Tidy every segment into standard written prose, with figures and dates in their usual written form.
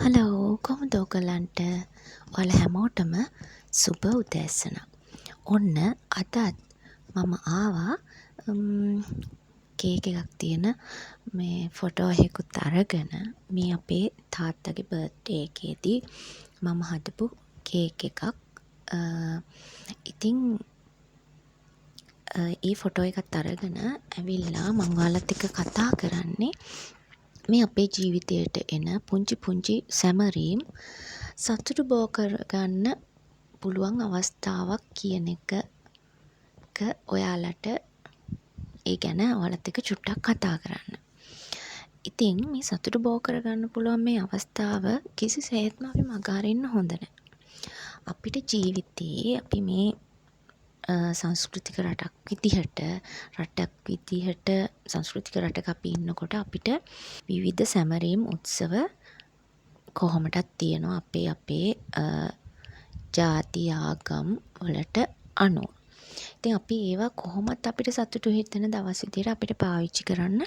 Hello කොහොමද ඔයගලන්ට? ඔයාලා හැමෝටම සුබ උදෑසනක්. ඔන්න අදත් මම ආවා කේක් එකක් තියෙන මේ ෆොටෝ එකකුත් අරගෙන මේ අපේ තාත්තගේ බර්ත්ඩේ එකේදී මම හදපු කේක් එකක්. ඉතින් ඒ ෆොටෝ එකත් අරගෙන ඇවිල්ලා මම ඔයාලත් එක්ක කතා කරන්නේ මේ අපේ ජීවිතයට එන පුංචි පුංචි සැමරීම් සතුටු බෝ කරගන්න පුළුවන් අවස්ථාවක් කියන එක ඔයාලට ඒ ගැන ඔයාලත් එක්ක චුට්ටක් කතා කරන්න. ඉතින් මේ සතුටු බෝ කරගන්න පුළුවන් මේ අවස්ථාව කිසිසේත්ම අපි මගහරින්න හොඳ නැහැ. අපිට ජීවිතේ අපි මේ සංස්කෘතික රටක් විදිහට සංස්කෘතික රටක අපි ඉන්නකොට අපිට විවිධ සැමරීම් උත්සව කොහොමටත් තියෙනවා අපේ ජාති ආගම් වලට අනුව. ඉතින් අපි ඒවා කොහොමත් අපිට සතුටු හිතෙන දවස් විදියට අපිට පාවිච්චි කරන්න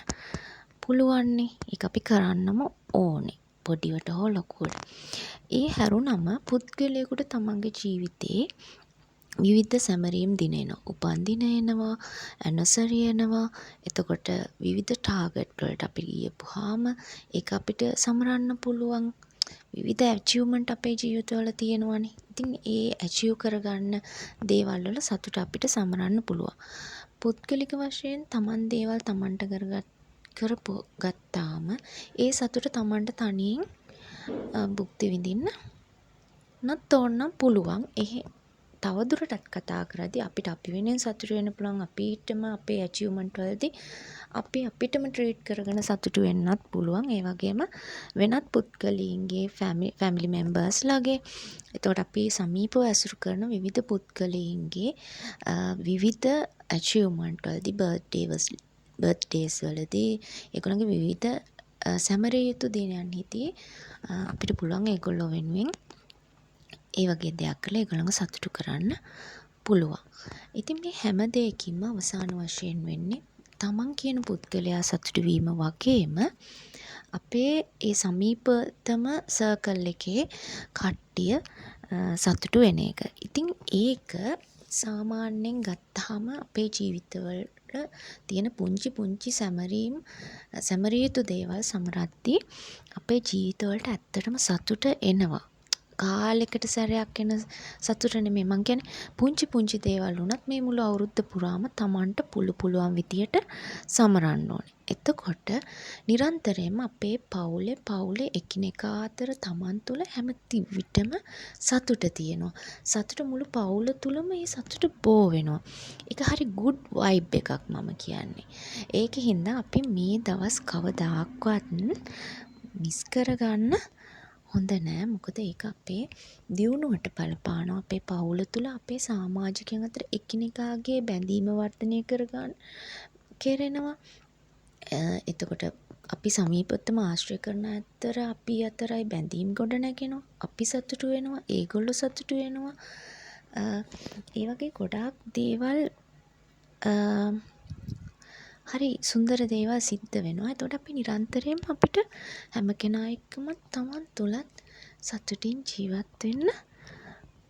පුළුවන්නේ. ඒක අපි කරන්නම ඕනේ. පොඩිවට හෝ ලොකුවට. ඒ හැරුණම පුද්ගලයෙකුට තමන්ගේ ජීවිතේ විවිධ සැමරීම් දින එනවා. උපන්දින එනවා, ඇනිවර්සරි එනවා. එතකොට විවිධ ටාගට් වලට අපි ගියපුවාම ඒක අපිට සමරන්න පුළුවන්. විවිධ ඇචීව්මන්ට් අපේ ජීවිතවල තියෙනවානේ. ඉතින් ඒ ඇචීව් කරගන්න දේවල් වල සතුට අපිට සමරන්න පුළුවන්. පුද්ගලික වශයෙන් තමන් දේවල් තමන්ට කරපු ගත්තාම ඒ සතුට තමන්ට තනියෙන් භුක්ති විඳින්න නත් ඕනනම් පුළුවන්. තවදුරටත් කතා කරද්දී අපිට අපි වෙනුවෙන් සතුටු වෙන්න පුළුවන්. අපිටම අපේ ඇචීව්මන්ට් වලදී අපි අපිටම ට්‍රීට් කරගෙන සතුටු වෙන්නත් පුළුවන්. ඒ වගේම වෙනත් පුද්ගලයින්ගේ ෆැමිලි මෙම්බර්ස්ලාගේ එතකොට අපි සමීපව ඇසුරු කරන විවිධ පුද්ගලයින්ගේ විවිධ ඇචීව්මන්ට් වලදී බර්ත්ඩේස් වලදී ඒගොල්ලන්ගේ විවිධ සැමරිය යුතු දිනයන්හිදී අපිට පුළුවන් ඒගොල්ලෝ වෙනුවෙන් ඒ වගේ දෙයක් කළා ඒගොල්ලන්ව සතුටු කරන්න පුළුවන්. ඉතින් මේ හැම දෙයකින්ම අවසාන වශයෙන් වෙන්නේ තමන් කියන පුද්ගලයා සතුටු වීම වගේම අපේ ඒ සමීපතම සර්කල් එකේ කට්ටිය සතුටු වෙන එක. ඉතින් ඒක සාමාන්‍යයෙන් ගත්තාම අපේ ජීවිතවල තියෙන පුංචි සැමරිය යුතු දේවල් සමරද්දී අපේ ජීවිතවලට ඇත්තටම සතුට එනවා. කාලෙකට සැරයක් එන සතුට නෙමෙයි මං කියන්නේ පුංචි දේවල් වුණත් මේ මුළු අවුරුද්ද පුරාම Tamanට පුළුවන් විදියට සමරන්න ඕනේ. එතකොට නිරන්තරයෙන්ම අපේ පවුලේ එකිනෙකා අතර Taman තුල හැම විටම සතුට තියෙනවා. සතුට මුළු පවුල තුලම මේ සතුට බෝ වෙනවා. ඒක හරි good vibe එකක් මම කියන්නේ. ඒකින්ද අපි මේ දවස් කවදාක්වත් මිස් කරගන්න හොඳ නෑ. මොකද ඒක අපේ දියුණුවට බලපානවා. අපේ පවුල තුල අපේ සමාජිකයන් අතර එකිනෙකාගේ බැඳීම වර්ධනය කරගන්න කෙරෙනවා. එතකොට අපි සමීපතම ආශ්‍රය කරන අතර අපි අතරයි බැඳීම් ගොඩ නැගෙනවා. අපි සතුටු වෙනවා. ඒගොල්ලෝ සතුටු වෙනවා. ඒ වගේ ගොඩාක් දේවල් හරි සුන්දර දේවල් සිද්ධ වෙනවා. එතකොට අපි නිරන්තරයෙන්ම අපිට හැම කෙනා එක්කම Taman තුලත් සතුටින් ජීවත් වෙන්න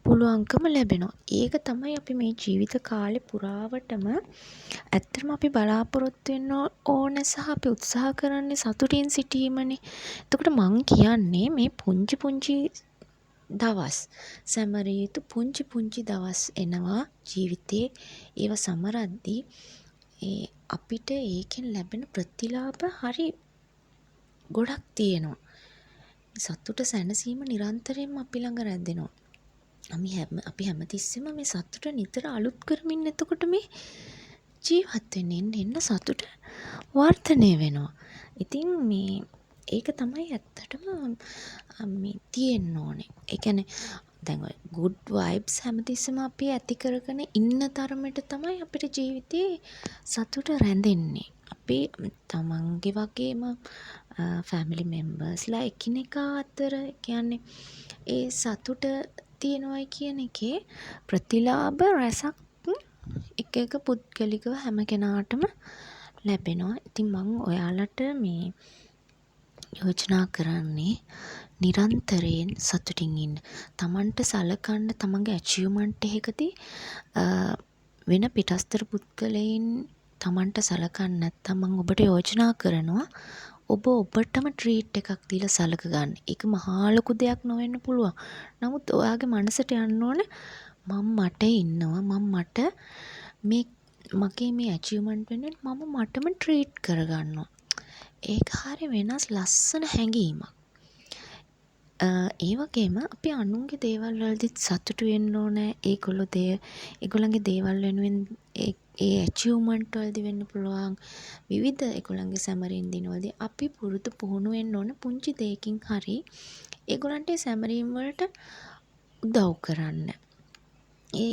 පුළුවන්කම ලැබෙනවා. ඒක තමයි අපි මේ ජීවිත කාලේ පුරාවටම ඇත්තටම අපි බලාපොරොත්තු වෙන්න ඕන සහ අපි උත්සාහ කරන්නේ සතුටින් සිටීමනේ. එතකොට මං කියන්නේ මේ පුංචි දවස් සැමරිය යුතු පුංචි දවස් එනවා ජීවිතේ. ඒව සමරද්දී අපිට ඒකෙන් ලැබෙන ප්‍රතිලාභ හරි ගොඩක් තියෙනවා. සතුට සැනසීම නිරන්තරයෙන්ම අපි ළඟ රැඳෙනවා. අපි හැමතිස්සෙම මේ සතුට නිතර අලුත් කරමින් එතකොට මේ ජීවත් වෙන්න සතුට වර්ධනය වෙනවා. ඉතින් මේ ඒක තමයි ඇත්තටම මේ තියෙන්න ඕනේ. ඒ කියන්නේ දැන් ඔය good vibes හැමතිස්සෙම අපි ඇති කරගෙන ඉන්න තරමට තමයි අපේ ජීවිතේ සතුට රැඳෙන්නේ. අපි තමන්ගේ වගේම ෆැමිලි මෙම්බර්ස්ලා එකිනෙකා අතර කියන්නේ ඒ සතුට තියෙනවයි කියන එකේ ප්‍රතිලාභ රැසක් එක පුද්ගලිකව හැම කෙනාටම ලැබෙනවා. ඉතින් මම ඔයාලට මේ යෝජනා කරන්නේ නිරන්තරයෙන් සතුටින් ඉන්න. තමන්ට සලකන්න තමන්ගේ ඇචීව්මන්ට් එකකදී වෙන පිටස්තර පුද්ගලයින් තමන්ට සලකන්නේ නැත්නම් මම ඔබට යෝජනා කරනවා ඔබ ඔබටම ට්‍රීට් එකක් දීලා සලක ගන්න. ඒක මහා ලොකු දෙයක් නොවෙන්න පුළුවන්. නමුත් ඔයාගේ මනසට යන්න ඕනේ මම මට ඉන්නවා මට මේ මගේ මේ ඇචීව්මන්ට් වෙනුවෙන් මම මටම ට්‍රීට් කරගන්නවා. ඒක හරිය වෙනස් ලස්සන හැඟීමක්. ඒ වගේම අපි අනුන්ගේ දේවල් වලදීත් සතුටු වෙන්න ඕනේ. ඒගොල්ලන්ගේ දේවල් වෙනුවෙන් ඒ ඇචීව්මන්ට් වලදී වෙන්න පුළුවන්. විවිධ ඒගොල්ලන්ගේ සැමරීම් දිනවලදී අපි පුහුණු වෙන්න ඕන පුංචි දෙයකින් හරි ඒගොල්ලන්ට ඒ සැමරීම් වලට උදව් කරන්න.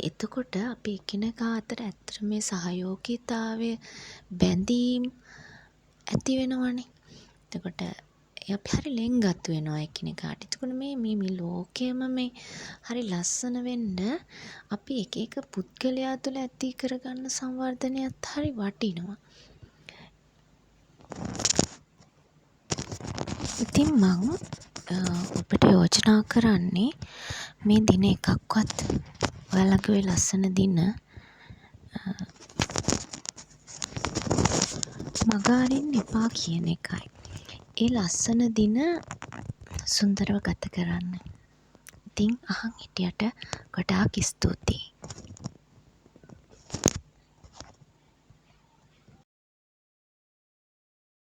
එතකොට අපි එකිනෙකා අතර ඇත්තට මේ සහයෝගීතාවය බැඳීම් ඇති වෙනවනේ. එතකොට අපි හරි ලෙන්ගතු වෙනවා එකිනෙකාට. එතකොට මේ ලෝකෙම මේ හරි ලස්සන වෙන්න අපි එක එක පුද්ගලයා තුළ ඇති කරගන්න සංවර්ධනයත් හරි වටිනවා. ඉතින් මං ඔබට යෝජනා කරන්නේ මේ දින එකක්වත් ඔයාලගේ ওই ලස්සන දින මග අරින්න එපා කියන එකයි. ඒ ලස්සන දින සුන්දරව ගත කරන්න. ඉතින් අහන් හිටියට ගොඩාක් ස්තුතියි.